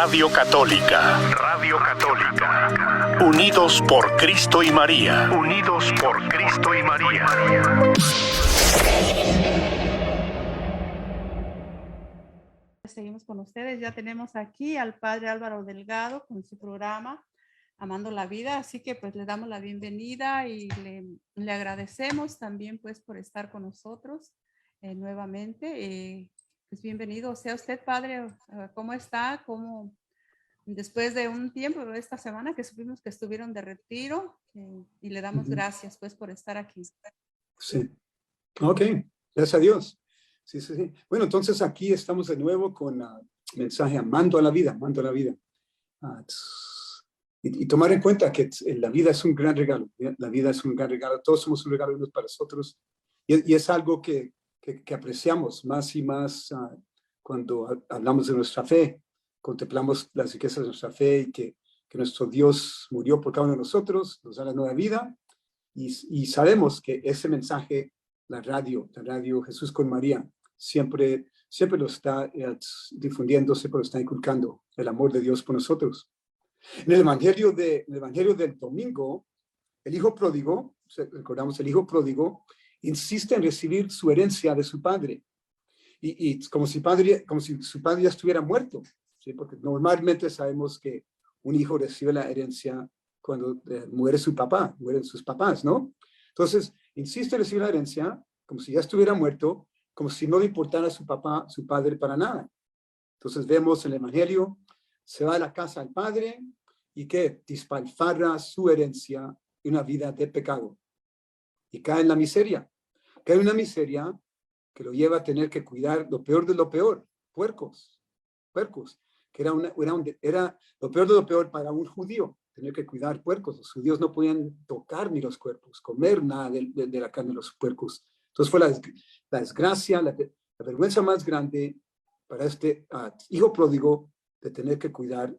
Radio Católica. Radio Católica. Unidos por Cristo y María. Unidos por Cristo y María. Seguimos con ustedes. Ya tenemos aquí al padre Álvaro Delgado con su programa Amando la Vida. Así que pues le damos la bienvenida y le agradecemos también pues por estar con nosotros nuevamente. Pues bienvenido sea usted, padre. ¿Cómo está? ¿Cómo, después de un tiempo, esta semana que supimos que estuvieron de retiro, y le damos gracias pues por estar aquí? Sí, ok, gracias a Dios. Sí, sí, sí. Bueno, entonces aquí estamos de nuevo con mensaje Amando a la Vida, amando a la vida. Y tomar en cuenta que la vida es un gran regalo, la vida es un gran regalo, todos somos un regalo unos para nosotros, y es algo que apreciamos más y más cuando hablamos de nuestra fe, contemplamos las riquezas de nuestra fe y que nuestro Dios murió por cada uno de nosotros, nos da la nueva vida, y sabemos que ese mensaje, la radio Jesús con María, siempre lo está difundiendo, siempre lo está inculcando, el amor de Dios por nosotros. En el Evangelio del domingo, el hijo pródigo, recordamos, el hijo pródigo insiste en recibir su herencia de su padre, y como si su padre ya estuviera muerto, ¿sí? Porque normalmente sabemos que un hijo recibe la herencia cuando muere su papá, mueren sus papás, ¿no? Entonces, insiste en recibir la herencia como si ya estuviera muerto, como si no le importara a su padre para nada. Entonces vemos en el Evangelio, se va a la casa del padre y que despilfarra su herencia en una vida de pecado. Y cae en la miseria. Cae en una miseria que lo lleva a tener que cuidar lo peor de lo peor, puercos, que era lo peor de lo peor para un judío, tener que cuidar puercos. Los judíos no podían tocar ni los cuerpos, comer nada de la carne de los puercos. Entonces fue la desgracia, la vergüenza más grande para este hijo pródigo de tener que cuidar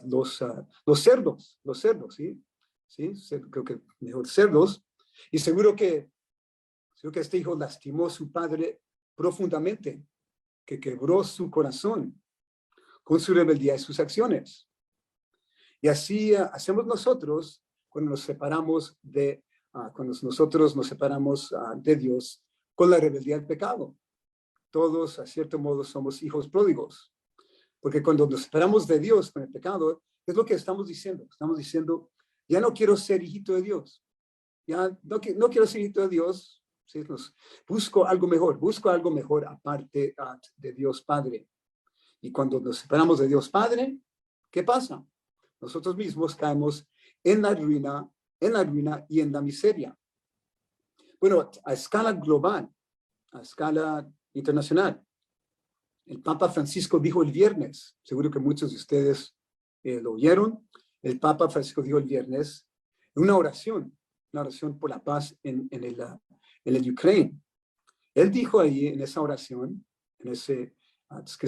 los cerdos, ¿sí? ¿Sí? Creo que mejor cerdos. Y seguro que este hijo lastimó a su padre profundamente, que quebró su corazón con su rebeldía y sus acciones. Y así hacemos nosotros cuando nosotros nos separamos de Dios con la rebeldía del pecado. Todos, a cierto modo, somos hijos pródigos. Porque cuando nos separamos de Dios con el pecado, es lo que estamos diciendo. Estamos diciendo, ya no quiero ser hijito de Dios. Ya no quiero ser hijito de Dios. ¿Sí? Busco algo mejor aparte de Dios Padre. Y cuando nos separamos de Dios Padre, ¿qué pasa? Nosotros mismos caemos en la ruina y en la miseria. Bueno, a escala global, a escala internacional, el Papa Francisco dijo el viernes, seguro que muchos de ustedes lo oyeron, el Papa Francisco dijo el viernes, una oración por la paz en el Ucrania. Él dijo ahí en esa oración, que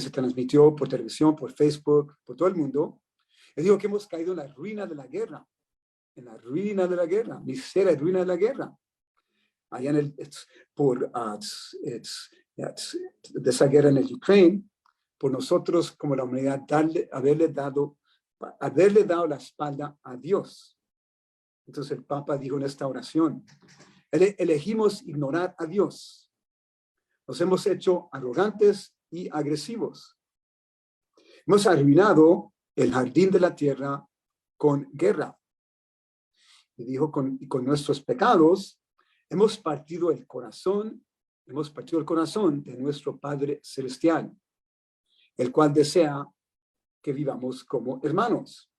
se transmitió por televisión, por Facebook, por todo el mundo, él dijo que hemos caído en la ruina de la guerra, miseria y ruina de la guerra. Allá de esa guerra en el Ucrania, por nosotros como la humanidad haberle dado la espalda a Dios. Entonces el Papa dijo en esta oración, elegimos ignorar a Dios. Nos hemos hecho arrogantes y agresivos. Hemos arruinado el jardín de la tierra con guerra. Y dijo, con nuestros pecados, hemos partido el corazón de nuestro Padre Celestial, el cual desea que vivamos como hermanos.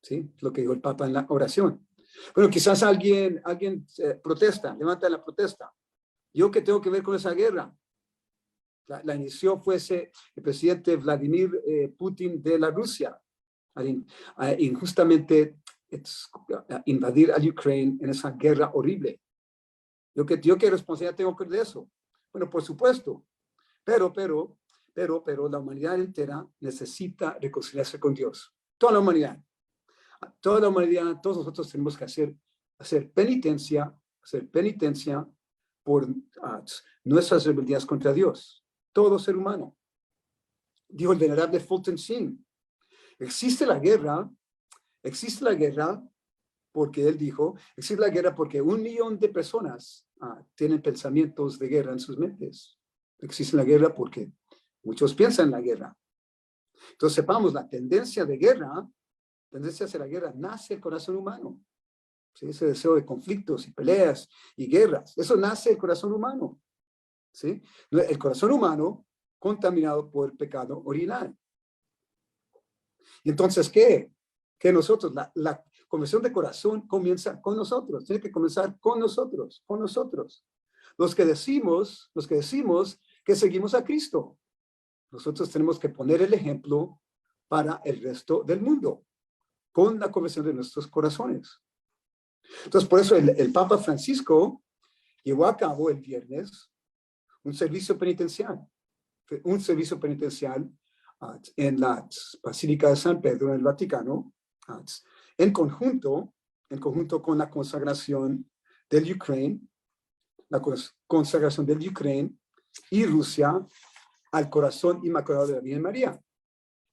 ¿Sí? Lo que dijo el Papa en la oración. Bueno, quizás alguien protesta, levanta la protesta. ¿Yo qué tengo que ver con esa guerra? La inició fuese el presidente Vladimir Putin de la Rusia, injustamente invadir a Ucrania en esa guerra horrible. ¿Yo qué responsabilidad tengo de eso? Bueno, por supuesto, pero la humanidad entera necesita reconciliarse con Dios. Toda la humanidad, todos nosotros tenemos que hacer penitencia por nuestras rebeldías contra Dios. Todo ser humano. Dijo el venerable Fulton Sheen, existe la guerra porque él dijo, existe la guerra porque 1 millón de personas tienen pensamientos de guerra en sus mentes. Existe la guerra porque muchos piensan en la guerra. Entonces sepamos, la tendencia de guerra, tendencia hacia la guerra, nace el corazón humano. ¿Sí? Ese deseo de conflictos y peleas y guerras, eso nace el corazón humano. ¿Sí? El corazón humano contaminado por el pecado original. Y entonces, ¿qué? Que nosotros, la conversión de corazón comienza con nosotros, tiene que comenzar con nosotros, con nosotros. Los que decimos que seguimos a Cristo. Nosotros tenemos que poner el ejemplo para el resto del mundo, con la conversión de nuestros corazones. Entonces, por eso el Papa Francisco llevó a cabo el viernes un servicio penitencial en la Basílica de San Pedro en el Vaticano, en conjunto con la consagración del Ucrania, y Rusia al corazón inmaculado de la Virgen María,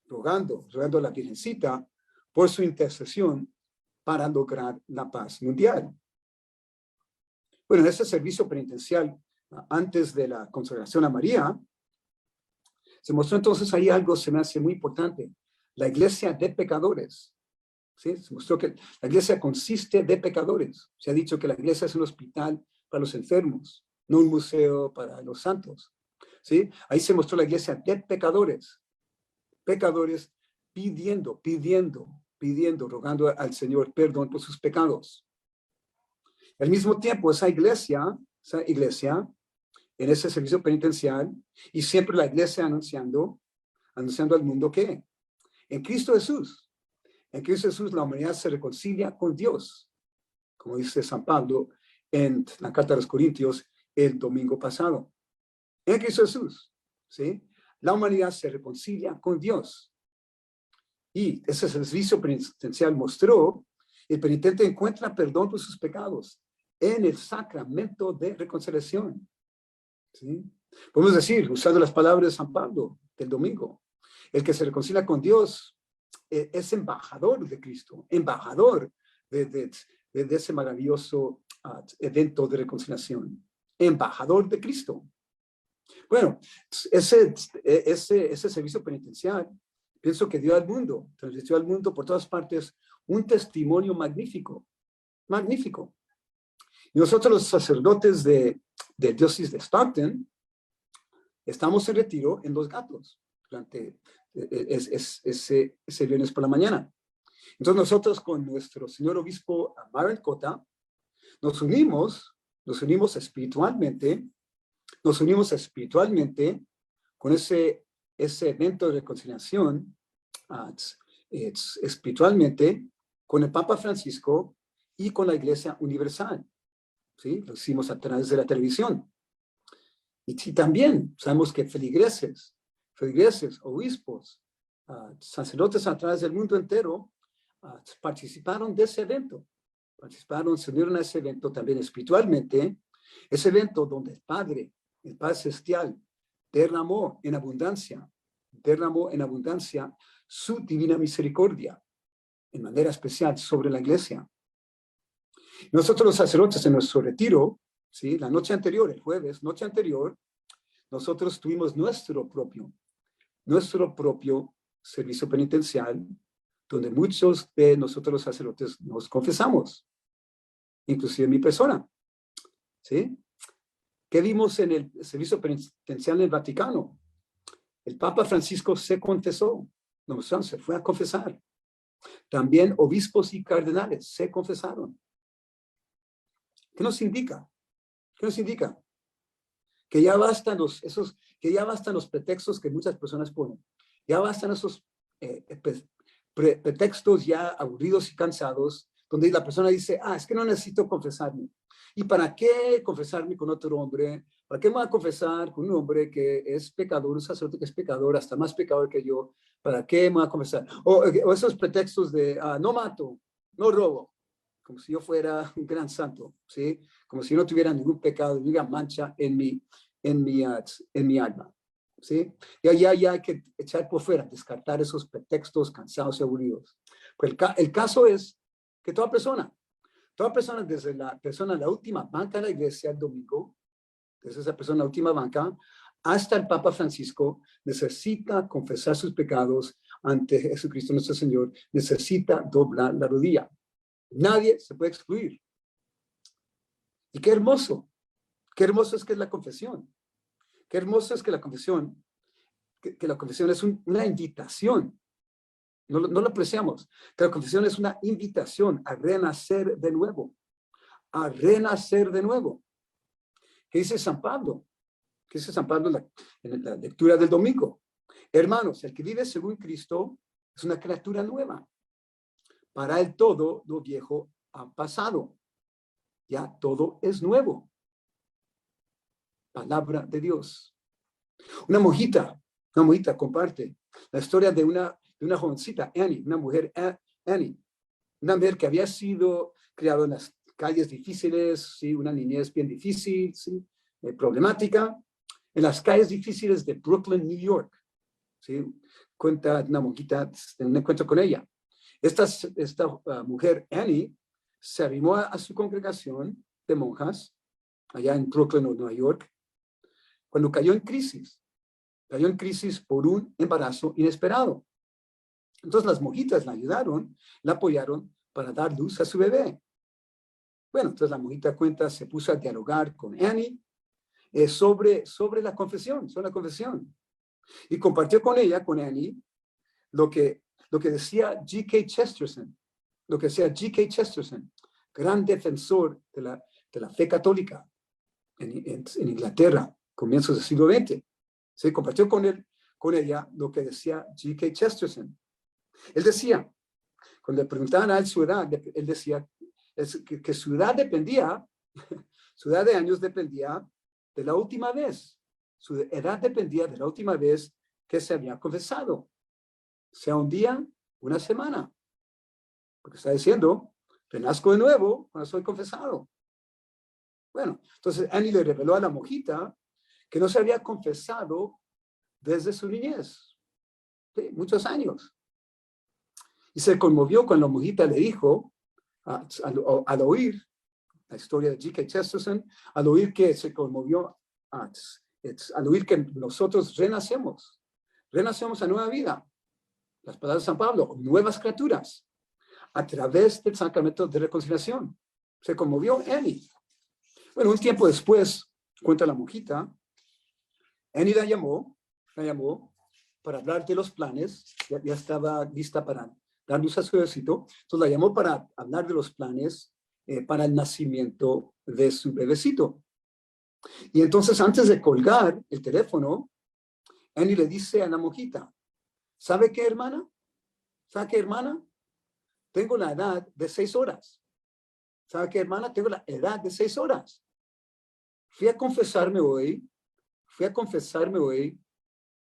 rogando a la Virgencita por su intercesión para lograr la paz mundial. Bueno, en ese servicio penitencial, antes de la consagración a María, se mostró entonces ahí algo, se me hace muy importante, la iglesia de pecadores. ¿Sí? Se mostró que la iglesia consiste de pecadores. Se ha dicho que la iglesia es un hospital para los enfermos, no un museo para los santos. ¿Sí? Ahí se mostró la iglesia de pecadores. Pecadores pidiendo, rogando al Señor perdón por sus pecados. Al mismo tiempo, esa iglesia, en ese servicio penitencial, y siempre la iglesia anunciando al mundo que en Cristo Jesús la humanidad se reconcilia con Dios, como dice San Pablo en la carta a los Corintios el domingo pasado. En Cristo Jesús, ¿sí? La humanidad se reconcilia con Dios. Y ese servicio penitencial mostró el penitente encuentra perdón por sus pecados en el sacramento de reconciliación. ¿Sí? Podemos decir, usando las palabras de San Pablo del domingo, el que se reconcilia con Dios es embajador de Cristo, embajador de ese maravilloso evento de reconciliación, embajador de Cristo. Bueno, ese servicio penitencial, pienso que dio al mundo, transmitió al mundo por todas partes un testimonio magnífico. Y nosotros los sacerdotes de diócesis de Stockton estamos en retiro en Los Gatos durante ese viernes por la mañana. Entonces nosotros con nuestro señor obispo Myron Cota nos unimos espiritualmente con ese evento de reconciliación, espiritualmente con el Papa Francisco y con la Iglesia Universal. ¿Sí? Lo hicimos a través de la televisión. Y también sabemos que feligreses, obispos, sacerdotes a través del mundo entero participaron de ese evento. Se unieron a ese evento también espiritualmente. Ese evento donde el Padre Celestial derramó en abundancia su divina misericordia en manera especial sobre la iglesia. Nosotros los sacerdotes en nuestro retiro, ¿sí? La noche anterior, el jueves, noche anterior, nosotros tuvimos nuestro propio servicio penitencial, donde muchos de nosotros los sacerdotes nos confesamos, inclusive mi persona. ¿Sí? ¿Qué vimos en el servicio penitencial en el Vaticano? El Papa Francisco se confesó, se fue a confesar. También obispos y cardenales se confesaron. ¿Qué nos indica? Que ya bastan los pretextos que muchas personas ponen. Ya bastan esos pretextos ya aburridos y cansados, donde la persona dice, es que no necesito confesarme. ¿Y para qué confesarme con otro hombre? ¿Para qué me voy a confesar con un hombre que es pecador, un sacerdote que es pecador, hasta más pecador que yo? ¿Para qué me voy a confesar? O esos pretextos de, no mato, no robo, como si yo fuera un gran santo, ¿sí? Como si yo no tuviera ningún pecado, ninguna mancha en mi alma. ¿sí? Y allá ya hay que echar por fuera, descartar esos pretextos cansados y aburridos. Pues el caso es que toda persona, desde la persona en la última banca de la iglesia el domingo, desde esa persona en la última banca, hasta el Papa Francisco, necesita confesar sus pecados ante Jesucristo nuestro Señor, necesita doblar la rodilla. Nadie se puede excluir. Y qué hermoso es que es la confesión. Qué hermoso es que la confesión, que la confesión es una invitación. No lo apreciamos. Que la confesión es una invitación a renacer de nuevo. A renacer de nuevo. ¿Qué dice San Pablo? ¿Qué dice San Pablo en la lectura del domingo? Hermanos, el que vive según Cristo es una criatura nueva. Para él todo lo viejo ha pasado. Ya todo es nuevo. Palabra de Dios. Una monjita comparte la historia de una jovencita, Annie, una mujer, Annie, una mujer que había sido criada en las calles difíciles, ¿sí? Una niñez bien difícil, ¿sí? Problemática, en las calles difíciles de Brooklyn, New York. ¿Sí? Cuenta una monjita en un encuentro con ella. Esta mujer, Annie, se arrimó a su congregación de monjas, allá en Brooklyn o Nueva York, cuando cayó en crisis por un embarazo inesperado. Entonces las monjitas la ayudaron, la apoyaron para dar luz a su bebé. Bueno, entonces la monjita cuenta, se puso a dialogar con Annie sobre la confesión, y compartió con ella, con Annie, lo que decía G.K. Chesterton, gran defensor de la fe católica en Inglaterra, comienzos del siglo XX. Se compartió con ella lo que decía G.K. Chesterton. Él decía, cuando le preguntaban a él su edad, él decía que su edad dependía, su edad de años dependía de la última vez. Su edad dependía de la última vez que se había confesado. Sea un día, una semana. Porque está diciendo, renazco de nuevo cuando soy confesado. Bueno, entonces Annie le reveló a la monjita que no se había confesado desde su niñez. ¿Sí? Muchos años. Y se conmovió cuando la monjita le dijo, al oír la historia de G.K. Chesterton, al oír que se conmovió, al oír que nosotros renacemos a nueva vida. Las palabras de San Pablo, nuevas criaturas, a través del sacramento de reconciliación. Se conmovió Annie. Bueno, un tiempo después, cuenta la monjita, Annie la llamó para hablar de los planes, ya estaba lista para dar luz a su bebecito, entonces la llamó para hablar de los planes para el nacimiento de su bebecito. Y entonces, antes de colgar el teléfono, Annie le dice a la monjita, ¿sabe qué, hermana? Tengo la edad de 6 horas. ¿Sabe qué, hermana? Tengo la edad de 6 horas. Fui a confesarme hoy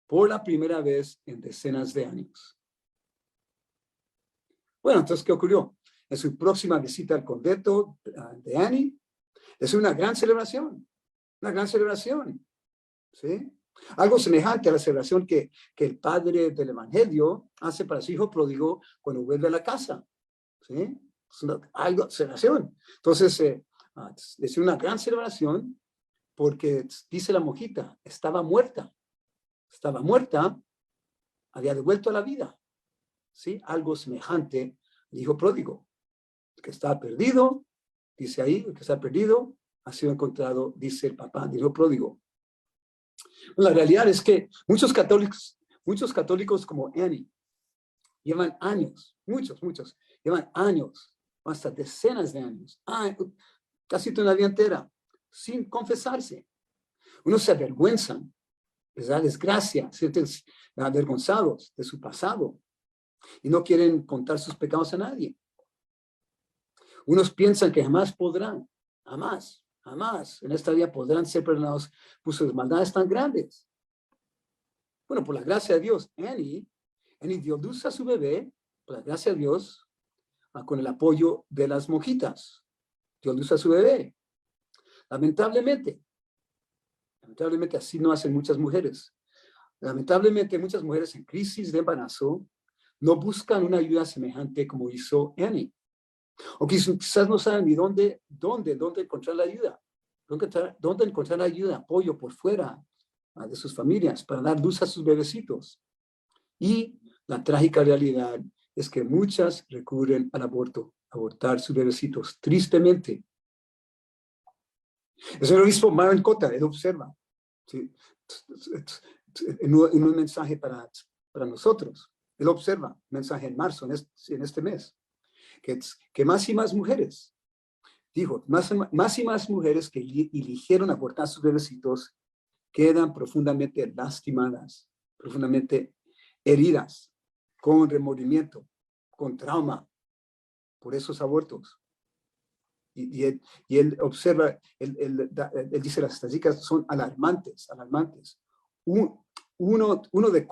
por la primera vez en decenas de años. Bueno, entonces, ¿qué ocurrió? En su próxima visita al convento de Annie, es una gran celebración, ¿sí? Algo semejante a la celebración que el padre del evangelio hace para su hijo pródigo cuando vuelve a la casa, ¿sí? Es celebración. Entonces, es una gran celebración porque dice la monjita, estaba muerta, había devuelto a la vida, ¿sí? Algo semejante al hijo pródigo, el que estaba perdido, dice ahí, el que está perdido ha sido encontrado, dice el papá del hijo pródigo. La realidad es que muchos católicos como Annie llevan años, muchos, llevan años, hasta decenas de años, casi toda una vida entera, sin confesarse. Unos se avergüenzan, les da desgracia, se sienten avergonzados de su pasado y no quieren contar sus pecados a nadie. Unos piensan que jamás podrán, jamás en esta vida podrán ser perdonados por sus maldades tan grandes. Bueno, por la gracia de Dios, Annie dio luz a su bebé, por la gracia de Dios, con el apoyo de las monjitas. Dio luz a su bebé. Lamentablemente así no hacen muchas mujeres. Lamentablemente, muchas mujeres en crisis de embarazo no buscan una ayuda semejante como hizo Annie. O quizás no saben ni dónde encontrar la ayuda. Dónde encontrar ayuda, apoyo por fuera de sus familias para dar luz a sus bebecitos. Y la trágica realidad es que muchas recurren al aborto, abortar sus bebecitos, tristemente. El señor obispo Myron Cota, él observa, ¿sí? en un mensaje para nosotros. Él observa, un mensaje en marzo, en este mes, que más y más mujeres, dijo, más y más mujeres que eligieron abortar sus bebecitos quedan profundamente lastimadas, profundamente heridas, con remordimiento, con trauma por esos abortos. Y él observa, él dice las estadísticas son alarmantes. Uno de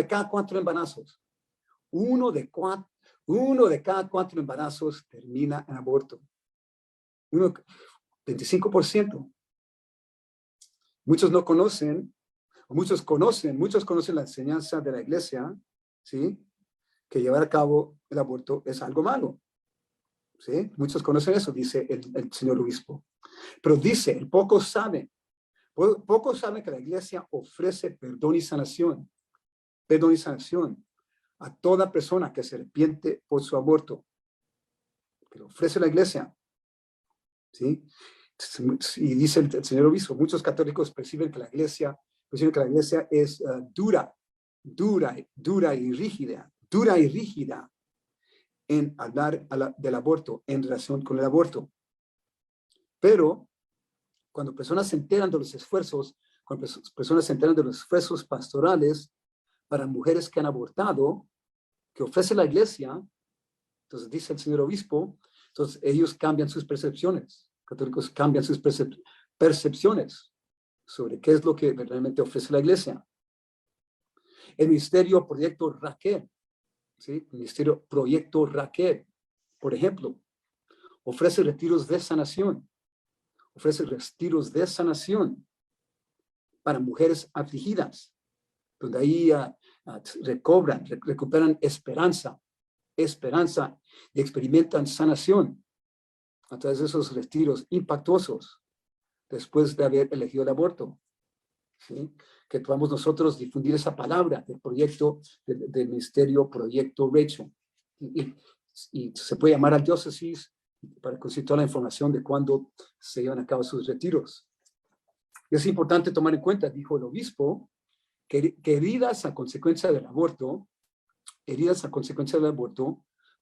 cada cuatro embarazos, uno de cada cuatro embarazos termina en aborto. 25%. Muchos no conocen, muchos conocen la enseñanza de la iglesia, ¿sí? Que llevar a cabo el aborto es algo malo. ¿Sí? Muchos conocen eso, dice el señor obispo. Pero dice, pocos saben que la iglesia ofrece perdón y sanación a toda persona que se arrepiente por su aborto. Que lo ofrece la iglesia. ¿Sí? Y dice el señor obispo, muchos católicos perciben que la iglesia es dura y rígida en hablar del aborto, en relación con el aborto. Pero cuando personas se enteran de los esfuerzos, pastorales para mujeres que han abortado, que ofrece la iglesia, entonces dice el señor obispo, entonces ellos cambian sus percepciones, católicos cambian sus percepciones sobre qué es lo que realmente ofrece la iglesia. El ministerio Proyecto Raquel, ¿sí? El ministerio Proyecto Raquel, por ejemplo, ofrece retiros de sanación para mujeres afligidas, donde ahí recuperan esperanza y experimentan sanación a través de esos retiros impactuosos después de haber elegido el aborto. ¿Sí? Que podamos nosotros difundir esa palabra del proyecto, del ministerio Proyecto Rachel. Y se puede llamar al diócesis para conseguir toda la información de cuándo se llevan a cabo sus retiros. Y es importante tomar en cuenta, dijo el obispo, que heridas a consecuencia del aborto,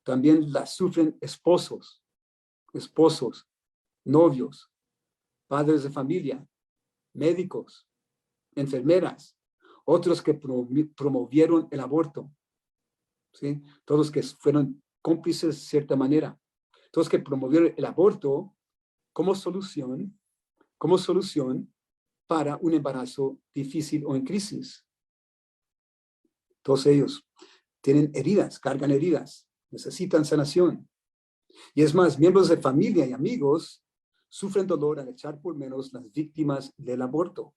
también las sufren esposos, novios, padres de familia, médicos, enfermeras, otros que promovieron el aborto, ¿sí? Todos que fueron cómplices de cierta manera, todos que promovieron el aborto como solución para un embarazo difícil o en crisis. Todos ellos tienen heridas, cargan heridas, necesitan sanación. Y es más, miembros de familia y amigos sufren dolor al echar por menos las víctimas del aborto.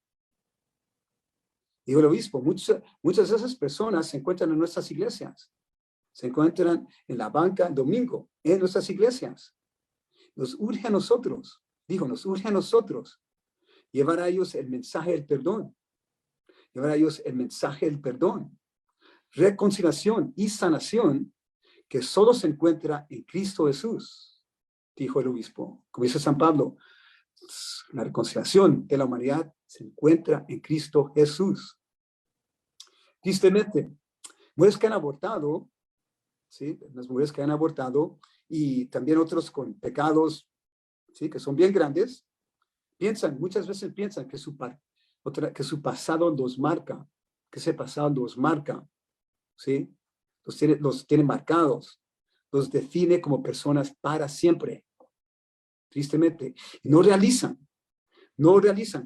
Dijo el obispo, muchas de esas personas se encuentran en nuestras iglesias, se encuentran en la banca el domingo, en nuestras iglesias. Nos urge a nosotros, llevar a ellos el mensaje del perdón, reconciliación y sanación que solo se encuentra en Cristo Jesús, dijo el obispo. Como dice San Pablo, la reconciliación de la humanidad se encuentra en Cristo Jesús. Tristemente, mujeres que han abortado, ¿sí? Las mujeres que han abortado y también otros con pecados, ¿sí? Que son bien grandes, muchas veces piensan que su pasado los marca, ¿sí? Los tiene marcados, los define como personas para siempre. Tristemente, no realizan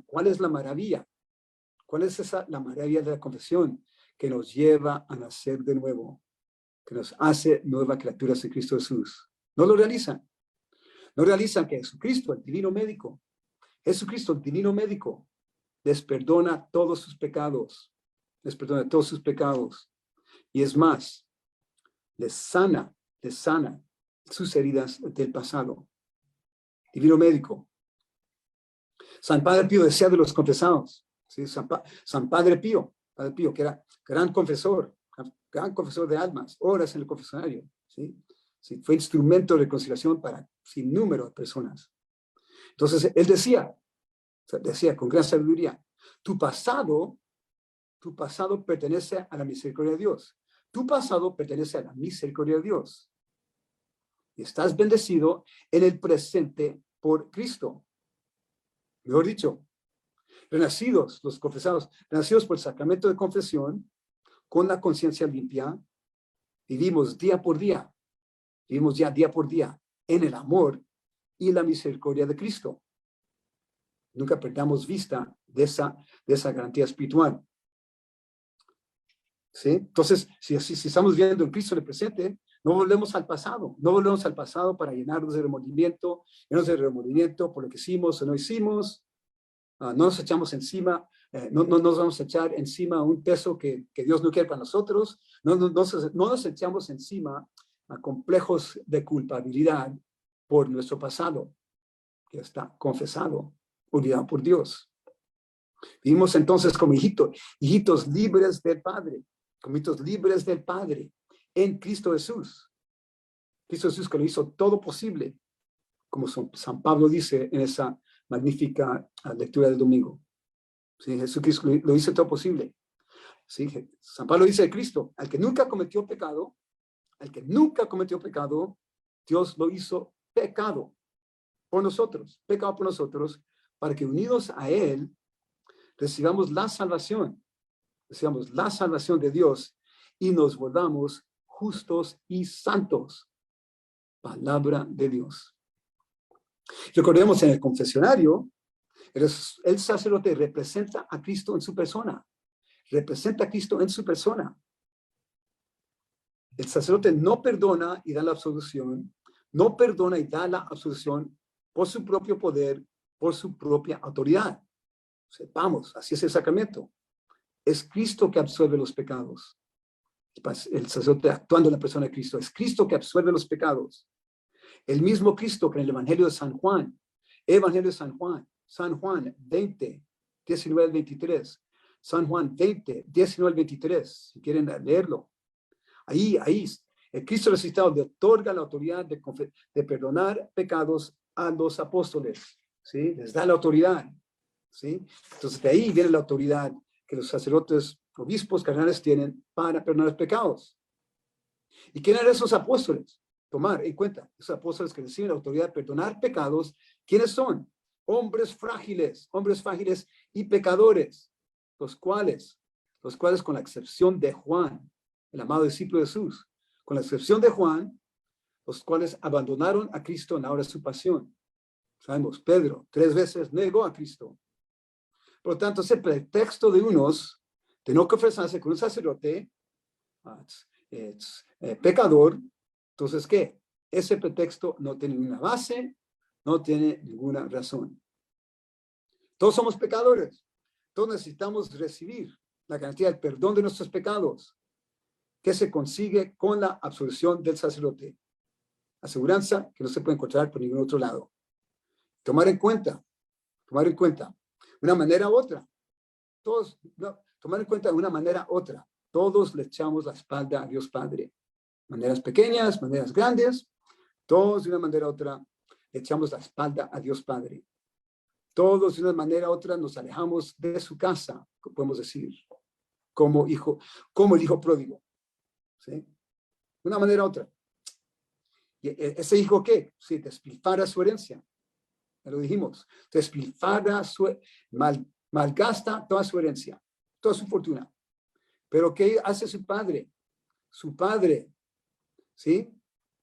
cuál es la maravilla, la maravilla de la confesión que nos lleva a nacer de nuevo, que nos hace nuevas criaturas en Cristo Jesús. No lo realizan. No realizan que Jesucristo, el divino médico, les perdona todos sus pecados, les perdona todos sus pecados. Y es más, les sana sus heridas del pasado. Divino médico. San Padre Pío decía de los confesados, ¿sí? San Padre Pío, que era gran confesor de almas, horas en el confesionario, ¿sí? Sí, fue instrumento de reconciliación para sin número de personas. Entonces, él decía con gran sabiduría, tu pasado pertenece a la misericordia de Dios. Tu pasado pertenece a la misericordia de Dios. Y estás bendecido en el presente por Cristo. Mejor dicho, renacidos, los confesados, renacidos por el sacramento de confesión, con la conciencia limpia, vivimos día por día, en el amor y la misericordia de Cristo. Nunca perdamos vista de esa garantía espiritual. ¿Sí? Entonces, si estamos viendo en Cristo en el presente, no volvemos al pasado para llenarnos de remordimiento por lo que hicimos o no hicimos. No nos echamos encima, no nos vamos a echar encima un peso que Dios no quiere para nosotros. No nos echamos encima a complejos de culpabilidad por nuestro pasado, que está confesado, olvidado por Dios. Vivimos entonces como hijitos libres del Padre, en Cristo Jesús. Cristo Jesús que lo hizo todo posible, como San Pablo dice en esa magnífica lectura del domingo. ¿Sí? Jesucristo lo hizo todo posible. ¿Sí? San Pablo dice de Cristo, al que nunca cometió pecado, Dios lo hizo pecado por nosotros, para que unidos a Él recibamos la salvación de Dios y nos volvamos justos y santos. Palabra de Dios. Recordemos en el confesionario, el sacerdote representa a Cristo en su persona. El sacerdote no perdona y da la absolución, por su propio poder, por su propia autoridad. Sepamos, así es el sacramento. Es Cristo que absuelve los pecados. El sacerdote actuando en la persona de Cristo. Es Cristo que absuelve los pecados. El mismo Cristo que en el Evangelio de San Juan, San Juan 20, 19 al 23, San Juan 20, 19 al 23, si quieren leerlo. Ahí, el Cristo resucitado le otorga la autoridad de perdonar pecados a los apóstoles, ¿sí? Les da la autoridad, ¿sí? Entonces de ahí viene la autoridad que los sacerdotes, obispos, cardenales tienen para perdonar los pecados. ¿Y quién eran esos apóstoles? Tomar en cuenta, esos apóstoles que reciben la autoridad de perdonar pecados, ¿quiénes son? Hombres frágiles y pecadores, los cuales con la excepción de Juan, el amado discípulo de Jesús, con la excepción de Juan, los cuales abandonaron a Cristo en la hora de su pasión. Sabemos, Pedro 3 veces negó a Cristo. Por lo tanto, ese pretexto de unos de no confesarse con un sacerdote pecador, entonces, ¿qué? Ese pretexto no tiene ninguna base, no tiene ninguna razón. Todos somos pecadores. Todos necesitamos recibir la garantía del perdón de nuestros pecados, que se consigue con la absolución del sacerdote. Aseguranza que no se puede encontrar por ningún otro lado. Tomar en cuenta, una manera u otra. Tomar en cuenta de una manera u otra. Todos le echamos la espalda a Dios Padre. Maneras pequeñas, maneras grandes, todos de una manera u otra le echamos la espalda a Dios Padre. Todos de una manera u otra nos alejamos de su casa, podemos decir, como el hijo pródigo. ¿Sí? De una manera u otra. ¿Y ese hijo qué? Sí, despilfarra su herencia. Ya lo dijimos. Despilfarra malgasta toda su herencia, toda su fortuna. Pero ¿qué hace su padre? Su padre, ¿sí?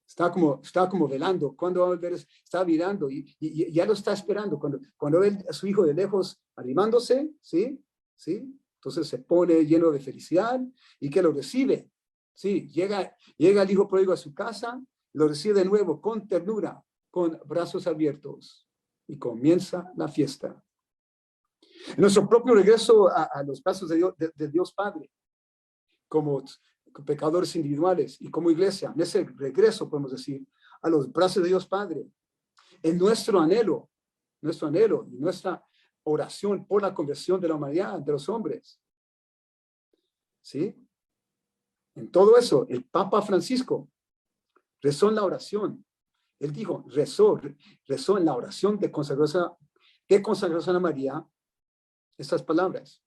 Está como velando. Cuando va a volver, está mirando y ya lo está esperando. Cuando ve a su hijo de lejos arrimándose, ¿sí? Entonces se pone lleno de felicidad y que lo recibe. Sí, llega el hijo pródigo a su casa, lo recibe de nuevo con ternura, con brazos abiertos y comienza la fiesta. En nuestro propio regreso a los brazos de Dios Padre, como pecadores individuales y como iglesia, en ese regreso, podemos decir, a los brazos de Dios Padre, en nuestro anhelo y nuestra oración por la conversión de la humanidad, de los hombres. ¿Sí? En todo eso, el Papa Francisco rezó en la oración. Él dijo, rezó en la oración de consagración a María, estas palabras.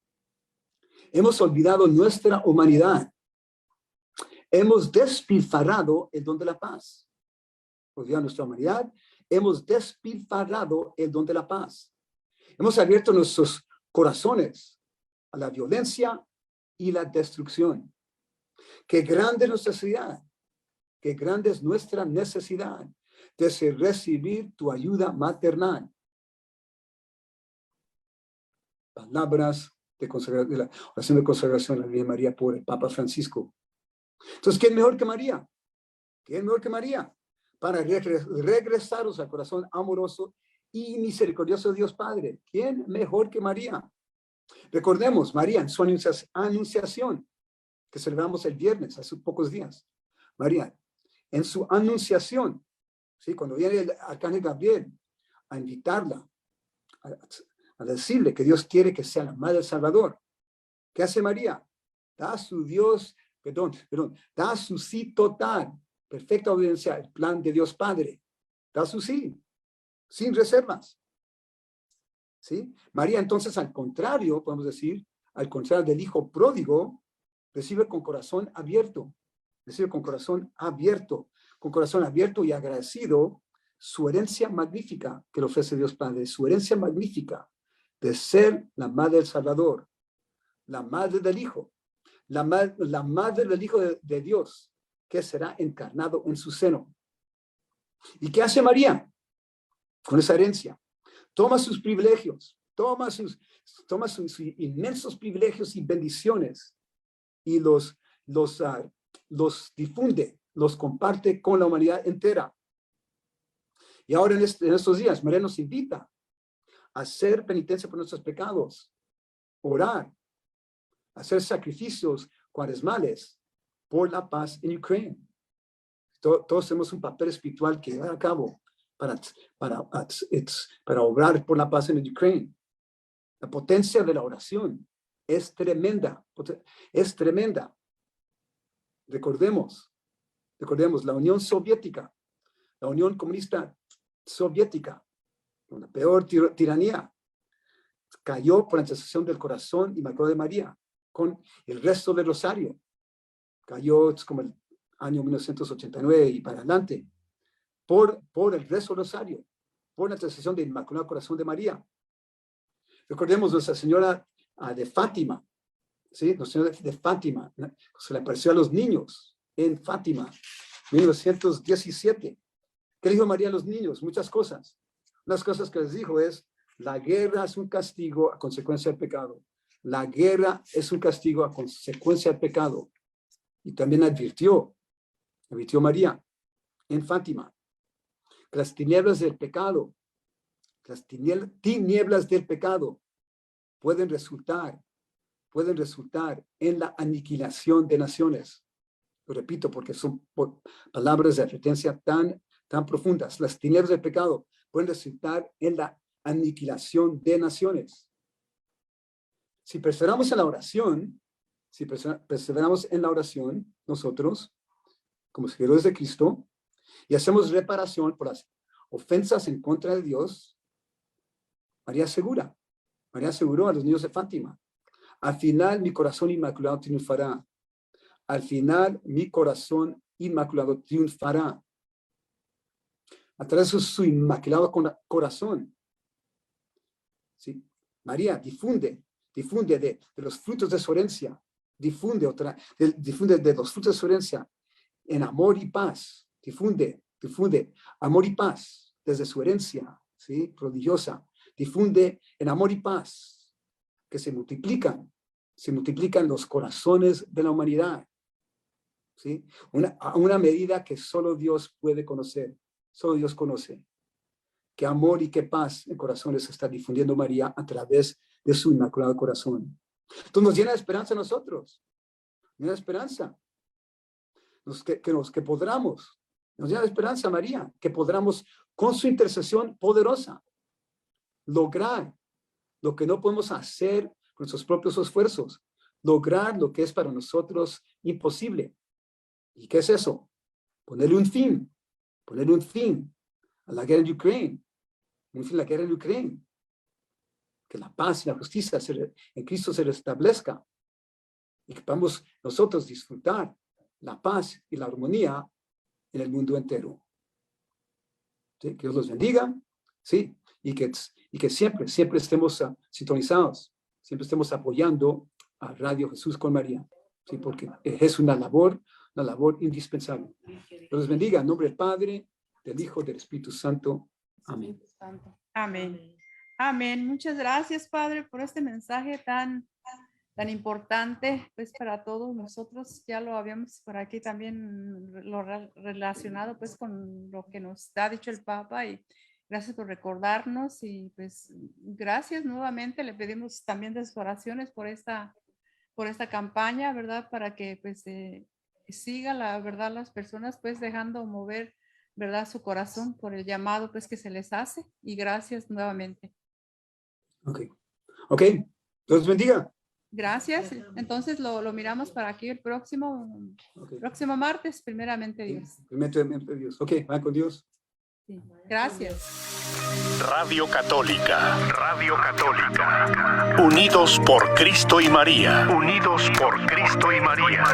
Hemos olvidado nuestra humanidad. Hemos despilfarrado el don de la paz. Olvidado nuestra humanidad. Hemos despilfarrado el don de la paz. Hemos abierto nuestros corazones a la violencia y la destrucción. Qué grande es nuestra necesidad. Qué grande es nuestra necesidad de recibir tu ayuda maternal. Palabras de la oración de consagración a la Virgen María por el Papa Francisco. Entonces, ¿quién mejor que María? ¿Quién mejor que María? Para regresaros al corazón amoroso y misericordioso de Dios Padre. ¿Quién mejor que María? Recordemos, María en su anunciación, que celebramos el viernes, hace pocos días. María, en su anunciación, ¿sí? Cuando viene el arcángel Gabriel a invitarla, a decirle que Dios quiere que sea la madre del Salvador. ¿Qué hace María? Da su da su sí total, perfecta obediencia al plan de Dios Padre. Da su sí, sin reservas. ¿Sí? María entonces, al contrario, podemos decir, al contrario del hijo pródigo, recibe con corazón abierto. Recibe con corazón abierto y agradecido su herencia magnífica que le ofrece Dios Padre, su herencia magnífica de ser la madre del Salvador, la madre del Hijo, la madre del Hijo de Dios, que será encarnado en su seno. ¿Y qué hace María con esa herencia? Toma sus privilegios, toma sus inmensos privilegios y bendiciones y los difunde, los comparte con la humanidad entera. Y ahora en estos días, María nos invita a hacer penitencia por nuestros pecados, orar, hacer sacrificios cuaresmales por la paz en Ucrania. Todos tenemos un papel espiritual que llevar a cabo para obrar por la paz en Ucrania. La potencia de la oración es tremenda, es tremenda. Recordemos la Unión Soviética, la Unión Comunista Soviética, la peor tiranía, cayó por la intercesión del corazón inmaculado de María, con el resto del rosario. Cayó como el año 1989 y para adelante, por el resto del rosario, por la intercesión del Inmaculado Corazón de María. Recordemos Nuestra Señora de Fátima, ¿sí? Nuestra Señora de Fátima, se le apareció a los niños en Fátima, 1917. ¿Qué dijo María a los niños? Muchas cosas. Unas cosas que les dijo es, la guerra es un castigo a consecuencia del pecado. La guerra es un castigo a consecuencia del pecado. Y también advirtió María en Fátima, que las tinieblas del pecado, pueden resultar en la aniquilación de naciones. Lo repito porque son palabras de advertencia tan profundas. Las tinieblas del pecado pueden resultar en la aniquilación de naciones. Si perseveramos en la oración, nosotros, como seguidores de Cristo, y hacemos reparación por las ofensas en contra de Dios, María aseguró a los niños de Fátima, al final mi corazón inmaculado triunfará. Al final mi corazón inmaculado triunfará. A través de su inmaculado corazón, ¿sí? María difunde de los frutos de su herencia, difunde de los frutos de su herencia en amor y paz, difunde amor y paz desde su herencia, ¿sí? Prodigiosa, difunde en amor y paz, que se multiplican los corazones de la humanidad, ¿sí? A una medida que solo Dios puede conocer, solo Dios conoce. Qué amor y qué paz en corazones está difundiendo María a través de su inmaculado corazón. Entonces nos llena de esperanza a nosotros, nos llena de esperanza, que podamos, nos llena de esperanza María, que podamos con su intercesión poderosa lograr lo que no podemos hacer con nuestros propios esfuerzos, lograr lo que es para nosotros imposible. ¿Y qué es eso? Ponerle un fin a la guerra en Ucrania, un fin a la guerra en Ucrania, que la paz y la justicia en Cristo se restablezca y que podamos nosotros disfrutar la paz y la armonía en el mundo entero. ¿Sí? Que Dios los bendiga, ¿sí? Y que siempre estemos sintonizados, siempre estemos apoyando a Radio Jesús con María, ¿sí? Porque es una labor indispensable. Dios los bendiga en nombre del Padre, del Hijo, del Espíritu Santo. Amén. Amén. Amén. Muchas gracias, Padre, por este mensaje tan importante, pues, para todos nosotros. Ya lo habíamos por aquí también relacionado, pues, con lo que nos ha dicho el Papa, y gracias por recordarnos, y pues gracias nuevamente. Le pedimos también de sus oraciones por esta campaña, ¿verdad? Para que pues siga la verdad las personas pues dejando mover, ¿verdad? Su corazón por el llamado pues que se les hace, y gracias nuevamente. Ok, Dios bendiga. Gracias. Entonces lo miramos para aquí el próximo martes, primeramente Dios. Primeramente Dios. Ok, va con Dios. Sí. Gracias. Radio Católica. Unidos por Cristo y María. Unidos por Cristo y María.